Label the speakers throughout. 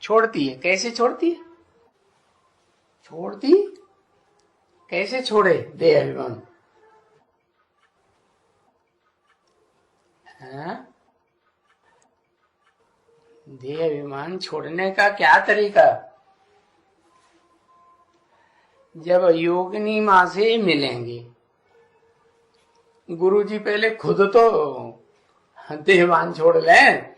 Speaker 1: छोड़ती है। कैसे छोड़ती है? छोड़ती कैसे छोड़े देह अभिमान? देह अभिमान छोड़ने का क्या तरीका? जब योगिनी माँ से मिलेंगे, गुरुजी पहले खुद तो देहभान छोड़ लें।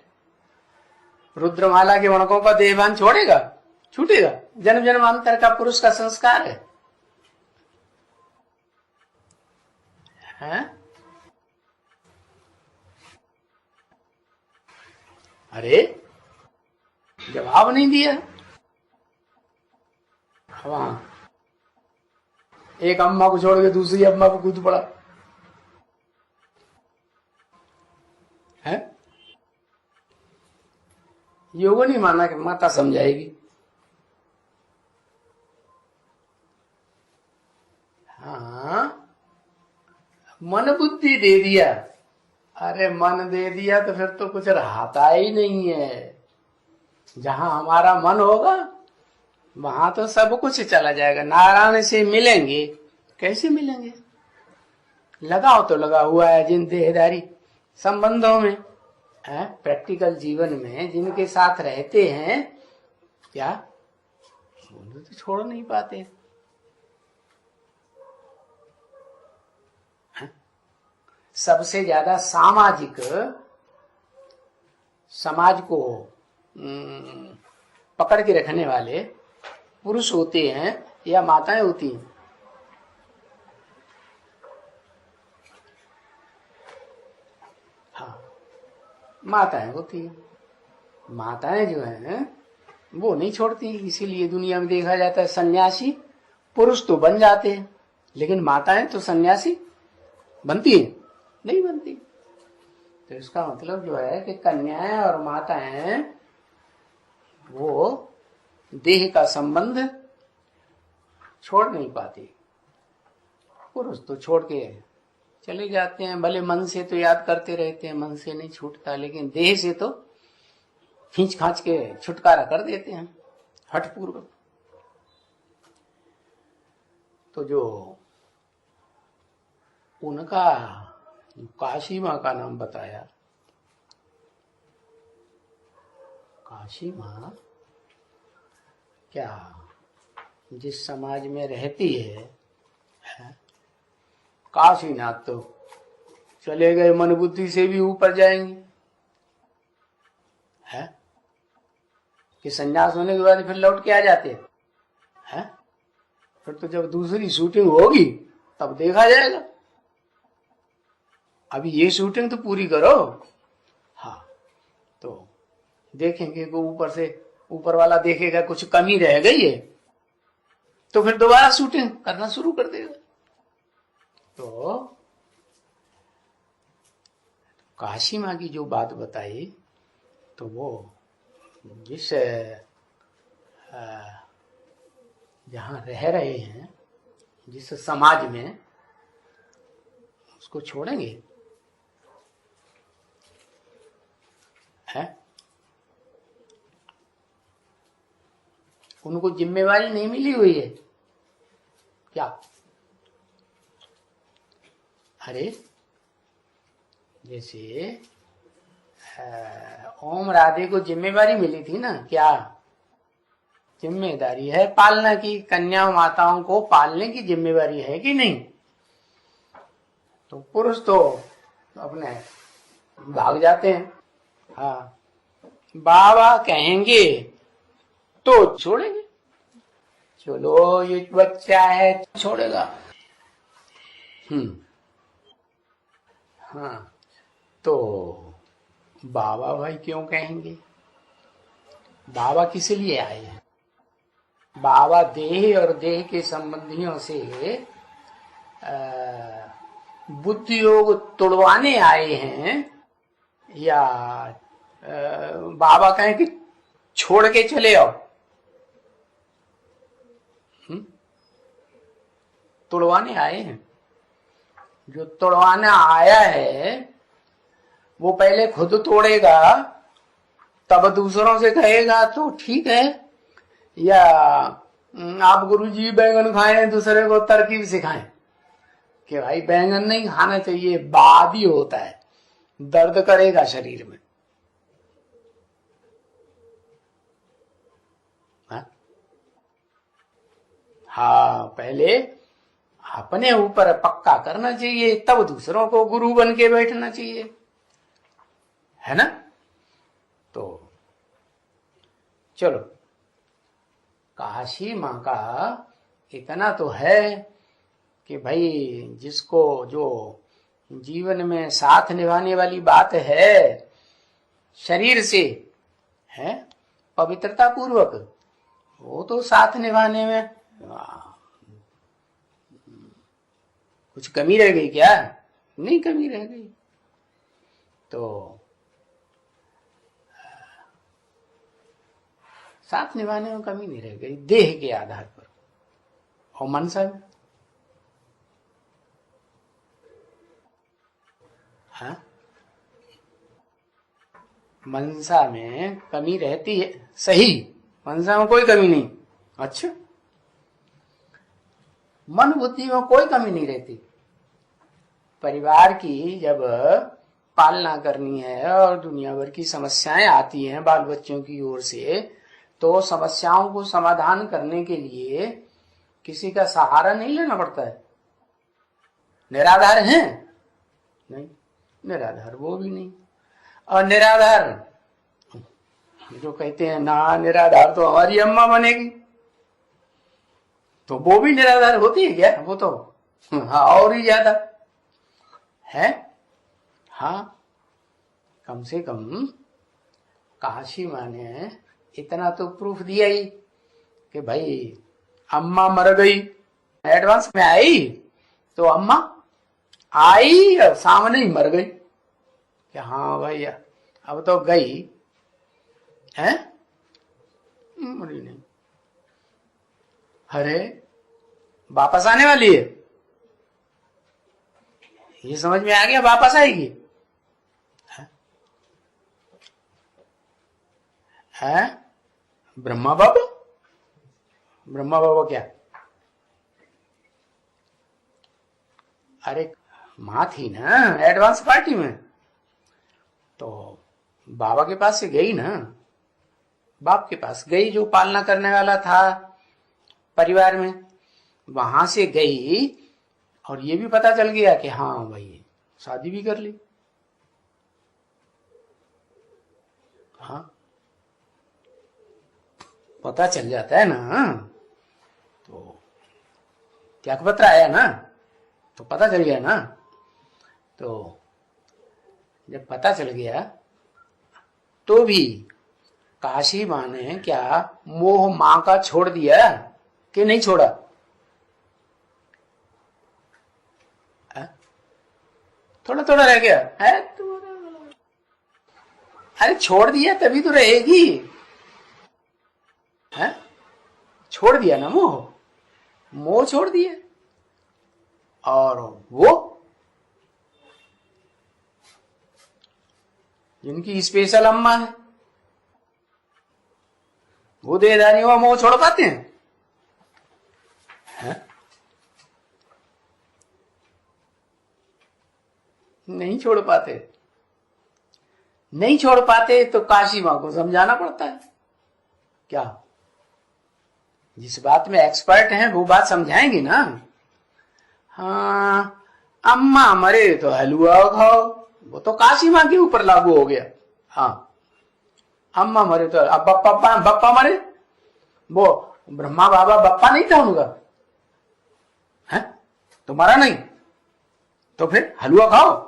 Speaker 1: रुद्रमाला के वणकों का देहभान छोड़ेगा? छूटेगा? जन्म जन्मांतर का पुरुष का संस्कार है। अरे जवाब नहीं दिया। वहां एक अम्मा को छोड़ के दूसरी अम्मा को कूद पड़ा है। योगो नहीं माना कि माता समझाएगी। हाँ, मन बुद्धि दे दिया। अरे मन दे दिया तो फिर तो कुछ रहता ही नहीं है। जहां हमारा मन होगा वहां तो सब कुछ चला जाएगा। नारायण से मिलेंगे, कैसे मिलेंगे? लगाव तो लगा हुआ है जिन देहदारी संबंधों में, प्रैक्टिकल जीवन में जिनके साथ रहते हैं, क्या तो छोड़ नहीं पाते। सबसे ज्यादा सामाजिक, समाज को पकड़ के रखने वाले पुरुष होते हैं या माताएं होती हैं? हाँ, माताएं होती हैं। माताएं जो हैं वो नहीं छोड़ती। इसीलिए दुनिया में देखा जाता है सन्यासी पुरुष तो बन जाते हैं, लेकिन माताएं तो सन्यासी बनती हैं? नहीं बनती। तो इसका मतलब जो है कि कन्याएं और माताएं वो देह का संबंध छोड़ नहीं पाती। पुरुष तो छोड़ के चले जाते हैं, भले मन से तो याद करते रहते हैं, मन से नहीं छूटता, लेकिन देह से तो खींच खांच के छुटकारा कर देते हैं हठपूर्वक। तो जो उनका काशी माँ का नाम बताया, काशी माँ क्या जिस समाज में रहती है, काशीनाथ तो चले गए मन बुद्धि से भी ऊपर जाएंगे, है कि संन्यास होने के बाद फिर लौट के आ जाते हैं। फिर तो जब दूसरी शूटिंग होगी तब देखा जाएगा। अभी ये शूटिंग तो पूरी करो। हाँ, तो देखेंगे कि ऊपर से ऊपर वाला देखेगा कुछ कमी रह गई है तो फिर दोबारा शूटिंग करना शुरू कर देगा। तो काशी माँ की जो बात बताई, तो वो जिस जहां रह रहे हैं, जिस समाज में, उसको छोड़ेंगे? है उनको जिम्मेवारी नहीं मिली हुई है क्या? अरे जैसे ओम राधे को जिम्मेवारी मिली थी ना, क्या जिम्मेदारी है पालना की? कन्या माताओं को पालने की जिम्मेवारी है कि नहीं? तो पुरुष तो अपने भाग जाते हैं। हाँ, बाबा कहेंगे तो छोड़ेंगे। चलो ये बच्चा है, छोड़ेगा। हाँ, तो बाबा भाई क्यों कहेंगे? बाबा किस लिए आए हैं? बाबा देह और देह के संबंधियों से बुद्धि योग तोड़वाने आए हैं, या बाबा कहें कि छोड़ के चले आओ? तोड़वाने आए हैं। जो तोड़वाना आया है वो पहले खुद तोड़ेगा तब दूसरों से कहेगा तो ठीक है, या आप गुरुजी बैंगन खाएं दूसरे को तरकीब सिखाएं कि भाई बैंगन नहीं खाना चाहिए, बाद ही होता है, दर्द करेगा शरीर में। हाँ, पहले अपने ऊपर पक्का करना चाहिए, तब दूसरों को गुरु बन के बैठना चाहिए, है ना। तो चलो, काशी माँ का इतना तो है कि भाई जिसको जो जीवन में साथ निभाने वाली बात है शरीर से, है पवित्रता पूर्वक, वो तो साथ निभाने में कुछ कमी रह गई क्या? नहीं कमी रह गई। तो साथ निभाने में कमी नहीं रह गई देह के आधार पर और मनसा में। हाँ, मनसा में कमी रहती है, सही, मनसा में कोई कमी नहीं। अच्छा, मन बुद्धि में कोई कमी नहीं रहती। परिवार की जब पालना करनी है और दुनिया भर की समस्याएं आती हैं बाल बच्चों की ओर से, तो समस्याओं को समाधान करने के लिए किसी का सहारा नहीं लेना पड़ता है। निराधार हैं? नहीं, निराधार वो भी नहीं। और निराधार जो कहते हैं ना, निराधार तो हमारी अम्मा बनेगी, तो वो भी निराधार होती है क्या? वो तो हाँ और ही ज्यादा है। हाँ, कम से कम काशी माँ ने इतना तो प्रूफ दिया ही कि भाई अम्मा मर गई, एडवांस में आई तो अम्मा आई और सामने ही मर गई कि हाँ भाई अब तो गई है, मरी नहीं, अरे वापस आने वाली है, ये समझ में आ गया, वापस आएगी। है ब्रह्मा बाबा, ब्रह्मा बाबा क्या? अरे माँ थी ना एडवांस पार्टी में, तो बाबा के पास से गई ना, बाप के पास गई जो पालना करने वाला था परिवार में, वहां से गई और ये भी पता चल गया कि हाँ भाई शादी भी कर ली। हाँ, पता चल जाता है ना, तो त्याग पत्र आया ना, तो पता चल गया ना। तो जब पता चल गया तो भी काशी माँ ने क्या मोह माँ का छोड़ दिया कि नहीं छोड़ा? थोड़ा थोड़ा रह गया है तो, अरे छोड़ दिया तभी तो रहेगी, है? छोड़ दिया ना मोह, मोह छोड़ दिया। और वो जिनकी स्पेशल अम्मा है, वो देहधारियों का मोह छोड़ पाते हैं? है? नहीं छोड़ पाते, नहीं छोड़ पाते। तो काशी माँ को समझाना पड़ता है क्या? जिस बात में एक्सपर्ट हैं वो बात समझाएंगे ना। हाँ, अम्मा मरे तो हलवा खाओ, वो तो काशी माँ के ऊपर लागू हो गया। हाँ, अम्मा मरे तो अब बप्पा बप्पा मरे, वो ब्रह्मा बाबा बप्पा नहीं था उनका, है? तो मरा नहीं तो फिर हलवा खाओ।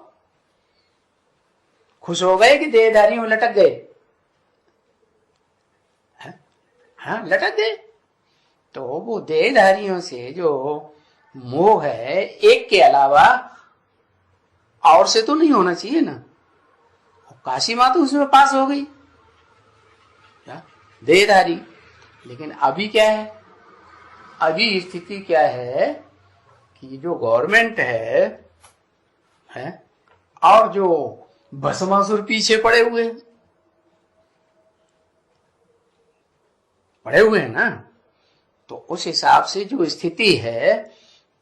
Speaker 1: खुश हो गए कि देहधारी में लटक गए? हाँ, लटक गए। तो वो देहधारियों से जो मोह है, एक के अलावा और से तो नहीं होना चाहिए ना। काशी माँ तो उसमें पास हो गई, देहधारी। लेकिन अभी क्या है, अभी स्थिति क्या है कि जो गवर्नमेंट है और जो भस्मासुर पीछे पड़े हुए हैं, पड़े हुए हैं ना। तो उस हिसाब से जो स्थिति है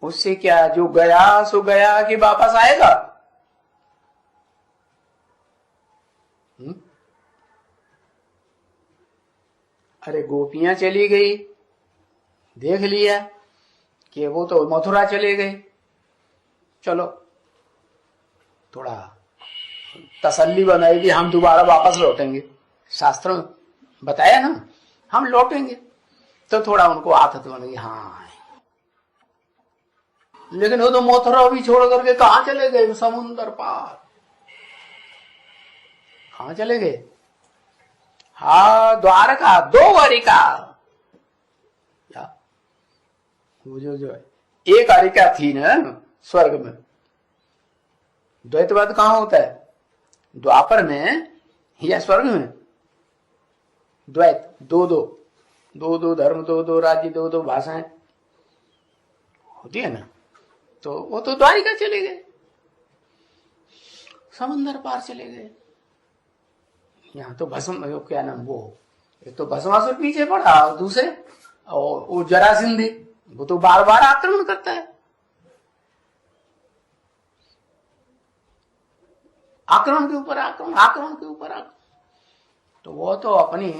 Speaker 1: उससे क्या, जो गया सो गया कि वापस आएगा? अरे गोपियां चली गई, देख लिया कि वो तो मथुरा चले गए, चलो थोड़ा तसल्ली बनाई कि हम दोबारा वापस लौटेंगे, शास्त्रों में बताया ना हम लौटेंगे, तो थोड़ा उनको आदत बन गई। हाँ, लेकिन वो तो मथुरा भी छोड़ करके कहां चले गए? समुन्द्र पार। कहां चले गए? हाँ, द्वारका, द्वारिका। वो जो एक अरिका थी ना स्वर्ग में, द्वैतवाद कहां होता है? द्वापर में या स्वर्ग में? द्वैत, दो दो धर्म, दो दो राज्य, दो दो भाषाएं होती है ना। तो वो तो द्वारिका चले गए, समंदर पार चले गए। यहाँ तो भस्म, क्या नाम वो, एक तो भस्मासुर पीछे पड़ा, और दूसरे और वो जरासिंधी, वो तो बार बार आक्रमण करता है, आक्रमण के ऊपर आक्रमण, आक्रमण के ऊपर आक्रमण। तो वो तो अपनी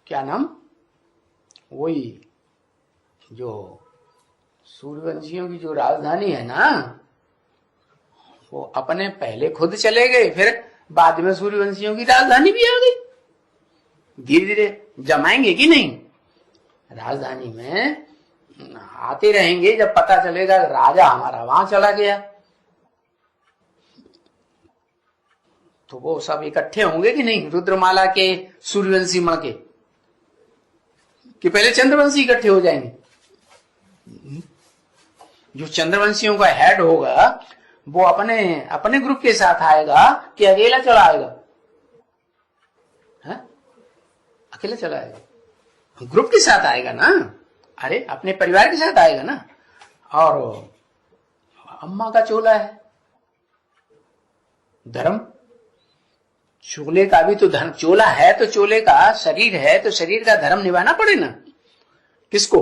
Speaker 1: क्या नाम, वही जो सूर्यवंशियों की जो राजधानी है ना, वो अपने पहले खुद चले गए, फिर बाद में सूर्यवंशियों की राजधानी भी आ गई। धीरे धीरे जमाएंगे कि नहीं, राजधानी में आते रहेंगे, जब पता चलेगा राजा हमारा वहां चला गया तो वो सब इकट्ठे होंगे कि नहीं, रुद्रमाला के सूर्यवंशी मां के, कि पहले चंद्रवंशी इकट्ठे हो जाएंगे? जो चंद्रवंशियों का हेड होगा वो अपने अपने ग्रुप के साथ आएगा कि अकेला चला आएगा? है? अकेला चला आएगा? ग्रुप के साथ आएगा ना, अरे अपने परिवार के साथ आएगा ना। और अम्मा का चोला है धर्म, चोले का भी तो धर्म, चोला है तो चोले का शरीर है, तो शरीर का धर्म निभाना पड़े ना। किसको?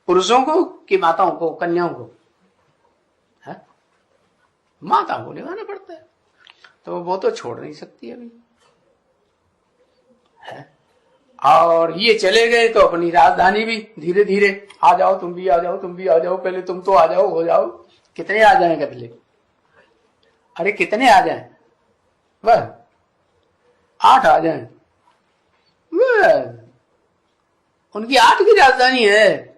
Speaker 1: पुरुषों को कि माताओं को, कन्याओं को? है? माता को निभाना पड़ता है, तो वो तो छोड़ नहीं सकती अभी है। और ये चले गए तो अपनी राजधानी भी धीरे धीरे, आ जाओ तुम भी आ जाओ, तुम भी आ जाओ, पहले तुम तो आ जाओ, हो जाओ। कितने आ जाएंगे पहले? अरे कितने आ जाएं? वह 8 आ जाएं, उनकी 8 की राजधानी है?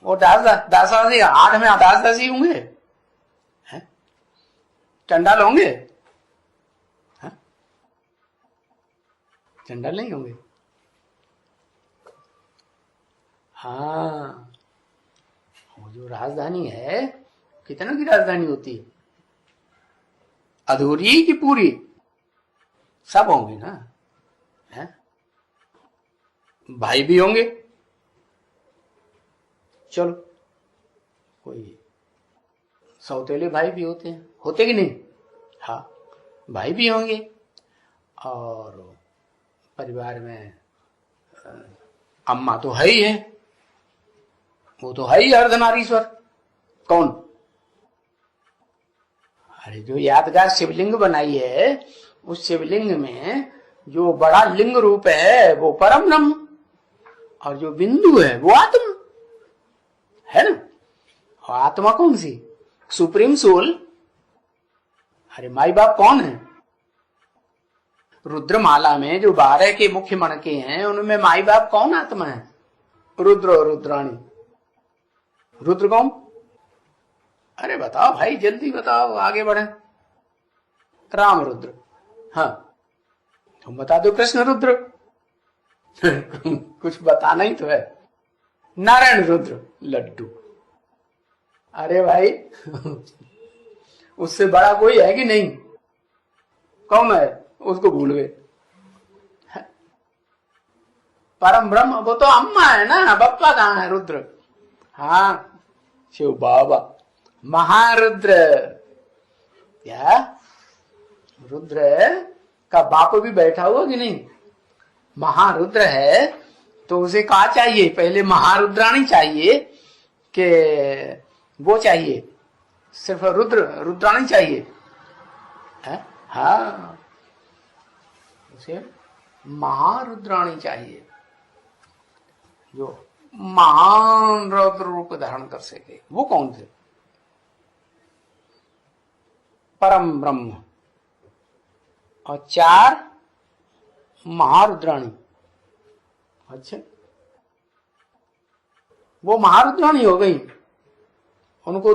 Speaker 1: वो दासासी 8 में दासदासी होंगे, चंडाल होंगे? चंडाल नहीं होंगे। हाँ, वो जो राजधानी है, कितनों की राजधानी होती है? अधूरी की पूरी? सब होंगे ना, है? भाई भी होंगे, चलो कोई सौतेले भाई भी होते हैं, होते कि नहीं? हाँ, भाई भी होंगे। और परिवार में अम्मा तो है ही है, वो तो है ही अर्धनारीश्वर। कौन? अरे जो यादगार शिवलिंग बनाई है, उस शिवलिंग में जो बड़ा लिंग रूप है वो परम ब्रह्म, और जो बिंदु है वो आत्मा है ना। और आत्मा कौन सी? Supreme soul. अरे माई बाप कौन है? रुद्रमाला में जो 12 के मुख्य मणके हैं, उनमें माई बाप कौन आत्मा है? रुद्र और रुद्राणी। रुद्र कौन? अरे बताओ भाई, जल्दी बताओ, आगे बढ़े। राम रुद्र। हाँ, तुम बता दो कृष्ण रुद्र। कुछ बताना ही तो है। नारायण रुद्र लड्डू। अरे भाई, उससे बड़ा कोई है कि नहीं? कौन है? उसको भूल गए। परम ब्रह्म, वो तो अम्मा है ना, बप्पा कहाँ है? रुद्र। हाँ, शिव बाबा महारुद्र। क्या रुद्र का बाप भी बैठा हुआ कि नहीं? महारुद्र है तो उसे कहा चाहिए, पहले महारुद्राणी चाहिए कि वो चाहिए, सिर्फ रुद्राणी चाहिए है? हाँ, उसे महारुद्राणी चाहिए जो महान रौद्र रूप धारण कर सके। वो कौन थे? परम ब्रह्म और 4 महारुद्राणी। अच्छा, वो महारुद्राणी हो गई, उनको